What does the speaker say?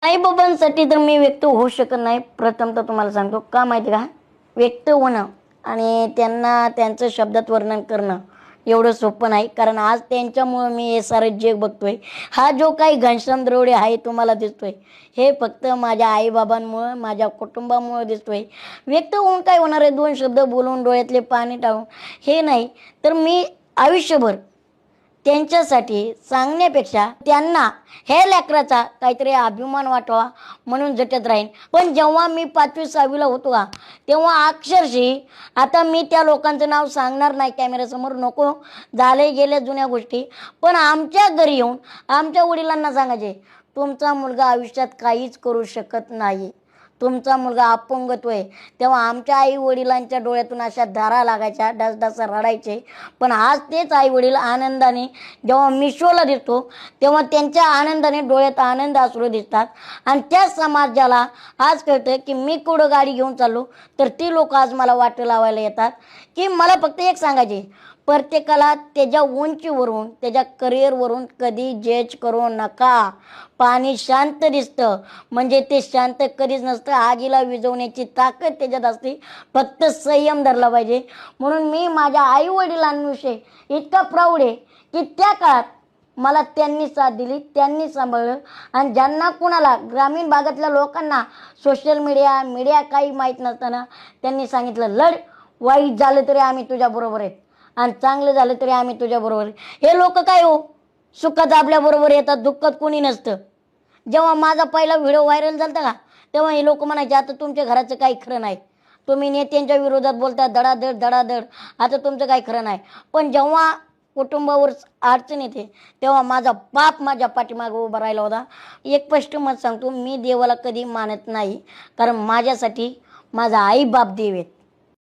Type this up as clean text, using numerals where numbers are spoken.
आई-बाबांसाठी तर मी व्यक्त होऊ शकत नाही. प्रथम तर तुम्हाला सांगतो का माहिती का? व्यक्त होणं आणि त्यांना त्यांचं शब्दात वर्णन करणं एवढं सोपं नाही. कारण आज त्यांच्यामुळं मी हे सारं जग बघतोय. हा जो काही घनश्याम द्रोडे आहे तुम्हाला दिसतोय, हे फक्त माझ्या आई-बाबांमुळं, माझ्या कुटुंबामुळं दिसतोय. व्यक्त होऊन काय होणार आहे? 2 शब्द बोलून डोळ्यातले पाणी टाळून हे नाही. तर मी आयुष्यभर त्यांच्यासाठी सांगण्यापेक्षा त्यांना हे लेकराचा काहीतरी अभिमान वाटावा म्हणून झटत राहीन. पण जेव्हा मी 5वी-6वीला होतो का, तेव्हा अक्षरशः आता मी त्या लोकांचं नाव सांगणार नाही कॅमेऱ्यासमोर, नको झाले गेल्या जुन्या गोष्टी. पण आमच्या घरी येऊन आमच्या वडिलांना सांगायचे, तुमचा मुलगा आयुष्यात काहीच करू शकत नाही, तुमचा मुलगा अपंगत्व आहे. तेव्हा आमच्या आई वडिलांच्या डोळ्यातून अशा धारा लागायच्या, ढसढसा रडायचे. पण आज तेच आई वडील आनंदाने जेव्हा मी शोला दिसतो तेव्हा त्यांच्या आनंदाने डोळ्यात आनंद अश्रू दिसतात. आणि त्या समाजाला आज कळतं की मी कुठं गाडी घेऊन चाललो तर ती लोक आज मला वाट लावायला येतात. की मला फक्त एक सांगायचे, प्रत्येकाला त्याच्या उंचीवरून त्याच्या करिअरवरून कधी जज करू नका. पाणी शांत दिसतं म्हणजे ते शांत कधीच नसतं. आगीला विझवण्याची ताकद त्याच्यात असते, फक्त संयम धरला पाहिजे. म्हणून मी माझ्या आई वडिलांविषयी इतका प्राऊड आहे की त्या काळात मला त्यांनी साथ दिली, त्यांनी सांभाळलं. आणि ज्यांना कुणाला ग्रामीण भागातल्या लोकांना सोशल मीडिया काही माहीत नसताना त्यांनी सांगितलं, लढ, वाईट झालं तरी आम्ही तुझ्याबरोबर आहेत आणि चांगलं झालं तरी आम्ही तुझ्याबरोबर आहे. हे लोक काय हो, सुखात आपल्याबरोबर येतात, दुःखात कोणी नसतं. जेव्हा माझा पहिला व्हिडिओ व्हायरल झाला का, तेव्हा हे लोक म्हणायचे, आता तुमच्या घराचं काही खरं नाही, तुम्ही नेत्यांच्या विरोधात बोलता धडाधड धडाधड, आता तुमचं काही खरं नाही. पण जेव्हा कुटुंबावर अडचण येते तेव्हा माझा बाप माझ्या पाठीमागे उभा राहिला होता. एक स्पष्ट मत सांगतो, मी देवाला कधी मानत नाही, कारण माझ्यासाठी माझा आई बाप देव आहेत.